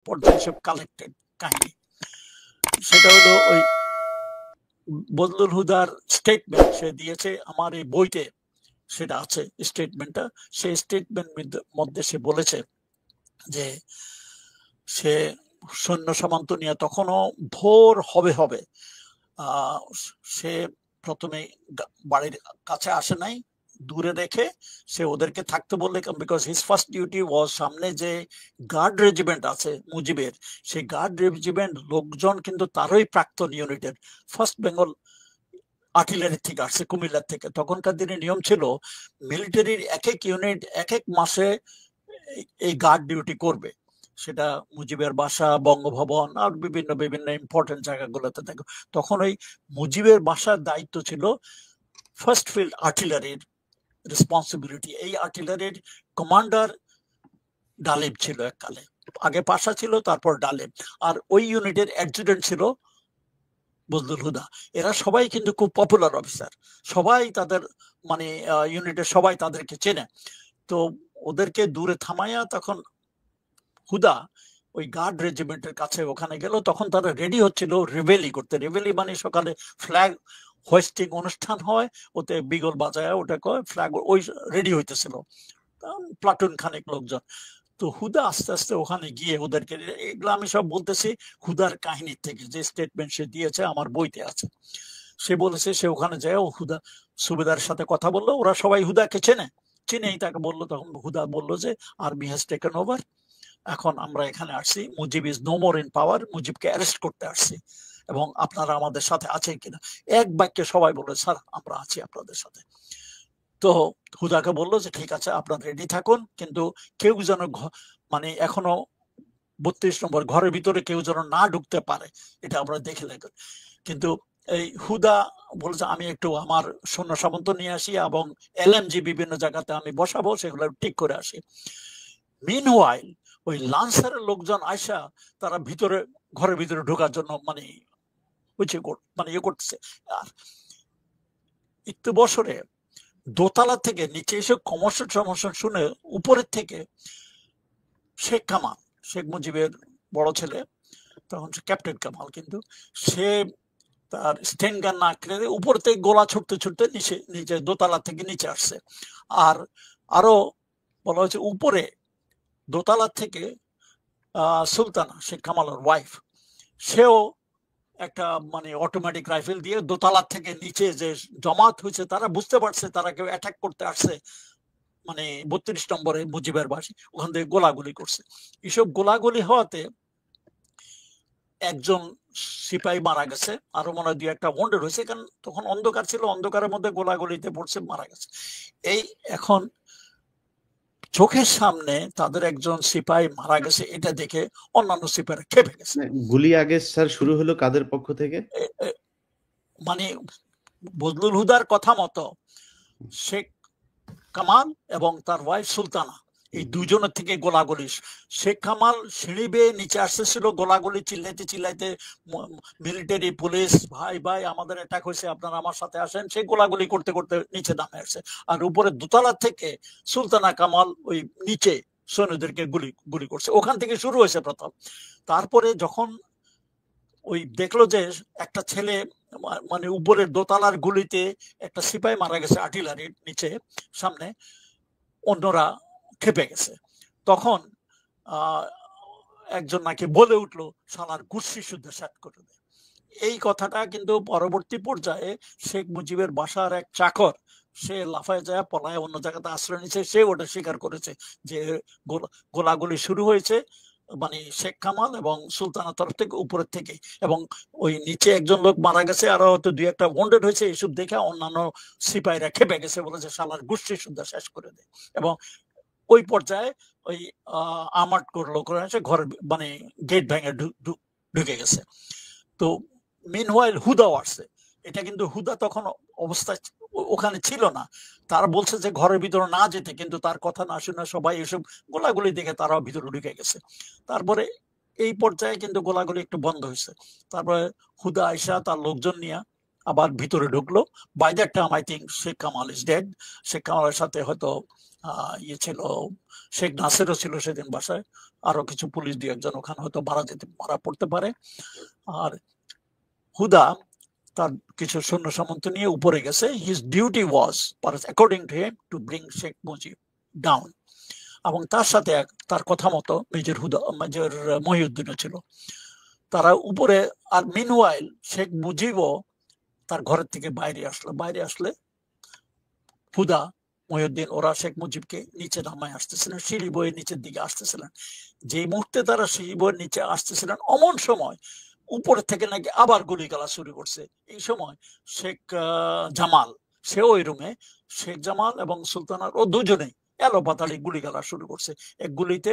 পর্যায়ে সব কালেক্টেড কাহিনী। সেটা হলো ওই বদলুল হুদার স্টেটমেন্ট সে দিয়েছে আমার এই বইতে, সেটা আছে স্টেটমেন্টটা। সেই স্টেটমেন্ট মধ্যে সে বলেছে যে সে সৈন্য সামন্ত নিয়ে তখনও ভোর হবে হবে সে প্রথমে বাড়ির কাছে আসে নাই, দূরে রেখে সে ওদেরকে থাকতে বললে, বিকজ হিজ ফার্স্ট ডিউটি ওয়াজ সামনে যে গার্ড রেজিমেন্ট আছে মুজিবের, সেই গার্ড রেজিমেন্ট লোকজন কিন্তু তারই প্রাক্তন ইউনিটের, ফার্স্ট বেঙ্গল আর্টিলারি থেকে আসছে কুমিল্লার থেকে। তখনকার দিনে নিয়ম ছিল মিলিটারির এক এক ইউনিট এক এক মাসে এই গার্ড ডিউটি করবে। সেটা মুজিবের বাসা, বঙ্গভবন আর বিভিন্ন বিভিন্ন ইম্পর্টেন্ট জায়গাগুলোতে থাকে। তখন ওই মুজিবের বাসার দায়িত্ব ছিল ফার্স্ট ফিল্ড আর্টিলারির রেসপন্সিবিলিটি। এই আর্টিলারির কমান্ডার ডালিম ছিল এককালে, আগে পাশা ছিল তারপর ডালিম, আর ওই ইউনিটের অ্যাডজুটেন্ট ছিল বদলুল হুদা। এরা সবাই কিন্তু খুব পপুলার অফিসার, সবাই তাদের মানে ইউনিটের সবাই তাদেরকে চেনে। তো ওদেরকে দূরে থামাইয়া তখন হুদা ওই গার্ড রেজিমেন্টের কাছে ওখানে গেল। তখন তারা রেডি হচ্ছিল রেভেলি করতে। রেভেলি মানে সকালে ফ্ল্যাগ হোয়েস্টিং অনুষ্ঠান হয়, ওতে বিগল বাজায় ওটা কয় ফ্ল্যাগ, ওই রেডি হইতেছিল প্লাটুন খানিক লোকজন। তো হুদা আস্তে আস্তে ওখানে গিয়ে ওদেরকে, এগুলো আমি সব বলতেছি হুদার কাহিনীর থেকে, যে স্টেটমেন্ট সে দিয়েছে আমার বইতে আছে। সে বলেছে সে ওখানে যায়, ও হুদা সুবেদারের সাথে কথা বললো, ওরা সবাই হুদাকে চিনেই তাকে বললো। তখন হুদা বললো যে আর্মি হ্যাজ টেকেন ওভার, এখন আমরা এখানে আসছি, Mujib is no more in power, মুজিবকে অ্যারেস্ট করতে আসছি, এবং আপনারা আমাদের সাথে আছেন কিনা। এক বাক্যে সবাই বললো স্যার আমরা আছি আপনাদের সাথে। তো হুদাকে বললো যে ঠিক আছে আপনারা রেডি থাকুন, কিন্তু কেউ যেন মানে এখনো 32 নম্বর ঘরের ভিতরে কেউ যেন না ঢুকতে পারে, এটা আমরা দেখে লাগবে। কিন্তু এই হুদা বলছে আমি একটু আমার সৈন্য সামন্ত নিয়ে আসি এবং এলএমজি বিভিন্ন জায়গাতে আমি বসাবো, সেগুলো ঠিক করে আসি। মিনওয়াইল ওই লান্সারের লোকজন আয়সা তারা ভিতরে ঘরের ভিতরে ঢোকার জন্য মানে ইয়ে করতেছে। আর একটু বছরে দোতলা থেকে নিচে এসে কমর্শন সমর্শন শুনে উপরের থেকে শেখ কামাল, শেখ মুজিবের বড় ছেলে, তখন সে ক্যাপ্টেন কামাল, কিন্তু সে তার স্টেন গান না কেড়ে উপর থেকে গোলা ছুটতে ছুটতে নিচে দোতলা থেকে নিচে আসছে। আর আরো বলা হয়েছে উপরে দোতলা থেকে সুলতানা শেখ কামালের ওয়াইফ, সেও একটা মানে অটোমেটিক রাইফেল দিয়ে দোতলা থেকে নিচে যে জমাত হয়েছে তারা বুঝতে পারছে তারা কেউ অ্যাটাক করতে আসছে, মানে 32 নম্বরে মুজিবের বাসী, ওখান থেকে গোলাগুলি করছে। এসব গোলাগুলি হওয়াতে একজন সিপাহী মারা গেছে, আরো মনে হয় 2-1টা ওয়ান্ডেড হয়েছে, কারণ তখন অন্ধকার ছিল, অন্ধকারের মধ্যে গোলাগুলিতে পড়ছে, মারা গেছে। এই এখন চোখের সামনে তাদের একজন সিপাহী মারা গেছে, এটা দেখে অন্যান্য সিপাহীরা খেপে গেছে। গুলি আগে স্যার শুরু হলো কাদের পক্ষ থেকে? মানে বদলুল হুদার কথা মতো শেখ কামাল এবং তার ওয়াইফ সুলতানা, এই দুজনের থেকে গোলাগুলি। শেখ কামাল সিঁড়ি বেয়ে নিচে আসতেছিল, গোলাগুলি চিল্লাইতে চিল্লাইতে, মিলিটারি পুলিশ ভাই ভাই আমাদের অ্যাটাক হয়েছে আপনারা আমার সাথে আসেন, সেই গোলাগুলি করতে করতে নিচে নামে আসছে। আর উপরে দোতলা থেকে সুলতানা কামাল ওই নিচে সৈন্যদেরকে গুলি করছে, ওখান থেকে শুরু হয়েছে প্রথম। তারপরে যখন ওই দেখলো যে একটা ছেলে মানে উপরের দোতলার গুলিতে একটা সিপাহী মারা গেছে আর্টিলারির নিচে সামনে, অন্যরা খেপে গেছে। তখন একজন নাকি বলে উঠলো শালার গুষ্টি শুদ্ধ শেষ করে দেয়। এই কথাটা কিন্তু পরবর্তী পর্যায়ে শেখ মুজিবের বাসার এক চাকর, সে লাফায় যায় পলায় অন্য জায়গাতে আশ্রয় নিচ্ছে, সে ওটা স্বীকার করেছে যে গোলাগুলি শুরু হয়েছে মানে শেখ কামাল এবং সুলতানের তরফ থেকে, উপরের থেকে, এবং ওই নিচে একজন লোক মারা গেছে, আরো হয়তো 2-1টা ওয়ান্ডেড হয়েছে। এইসব দেখে অন্যান্য সিপাহীরা খেপে গেছে, বলেছে শালার গোষ্ঠী শুদ্ধ শেষ করে দেয়। এবং ওই পর্যায়ে ওই আমাট করলো করে ঘরের মানে গেট ভেঙে ঢুকে গেছে। তো মিনওয়াইল হুদাও আসছে, এটা কিন্তু হুদা তখন অবস্থায় ওখানে ছিল না, তারা বলছে যে ঘরের ভিতরে না যেতে, কিন্তু তার কথা না শুনে সবাই এসব গোলাগুলি দেখে তারাও ভিতরে ঢুকে গেছে। তারপরে এই পর্যায়ে কিন্তু গোলাগুলি একটু বন্ধ হয়েছে। তারপরে হুদা আয়সা তার লোকজন নিয়ে আবার ভিতরে ঢুকলো। By that time I think Sheikh Kamal is dead. Sheikh কামালের সাথে হয়তো ইয়ে ছিল, শেখ নাসেরও ছিল সেদিন বাসায়, আরো কিছু পুলিশ দিয়ে একজন ওখানে হয়তো মারা পড়তে পারে। আর হুদা তার কিছু সৈন্য সামন্ত নিয়ে উপরে গেছে। His duty was according to him to bring Sheikh Mujib down, এবং তার সাথে তার কথা মতো মেজর মহিউদ্দিনও ছিল। তারা উপরে, আর মিনওয়াইল শেখ মুজিবও তার ঘরের থেকে বাইরে আসলে হুদা, মহিউদ্দিন ওরা শেখ মুজিবকে নিচে নামায় আসতেছিলেন, সিঁড়ি বয়ে নিচের দিকে আসতেছিলেন। যে মুহূর্তে তারা সিঁড়ি বয়ে নিচে আসতেছিলেন, অমন সময় উপরে থেকে নাকি আবার গুলি গালা শুরু করছে। এই সময় শেখ জামাল, সেও ওই রুমে, শেখ জামাল এবং সুলতানার ও দুজনেই এলোপাতাড়ি গুলি গালা শুরু করছে। এক গুলিতে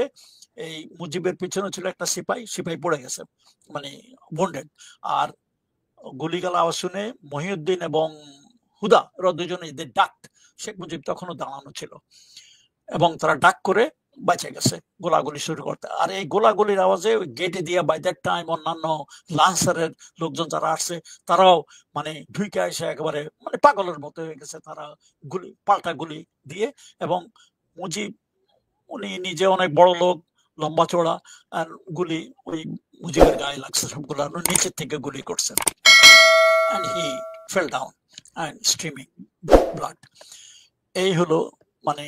এই মুজিবের পিছনে ছিল একটা সিপাই পড়ে গেছে, মানে বন্ডেড। আর গুলিগালা আওয়াজ শুনে মহিউদ্দিন এবং হুদা ওরা দুজনে ডাক, শেখ মুজিব তখনও দাঁড়ানো ছিল, এবং তারা ডাক করে বেঁচে গেছে গোলাগুলি শুরু করতে। আর এই গোলাগুলির আওয়াজে গেটে দিয়ে বাই দ্যাট টাইম অন্যান্য লান্সারের লোকজন যারা আসছে তারাও মানে ঢুকে এসে একেবারে মানে পাগলের মতো হয়ে গেছে। তারা পাল্টা গুলি দিয়ে, এবং মুজিব উনি নিজে অনেক বড় লোক, লম্বা চড়া, আর গুলি ওই মুজিবের গায়ে লাগছে সবগুলো, নিচের থেকে গুলি করছে। and he fell down and streaming blood. এই হলো মানে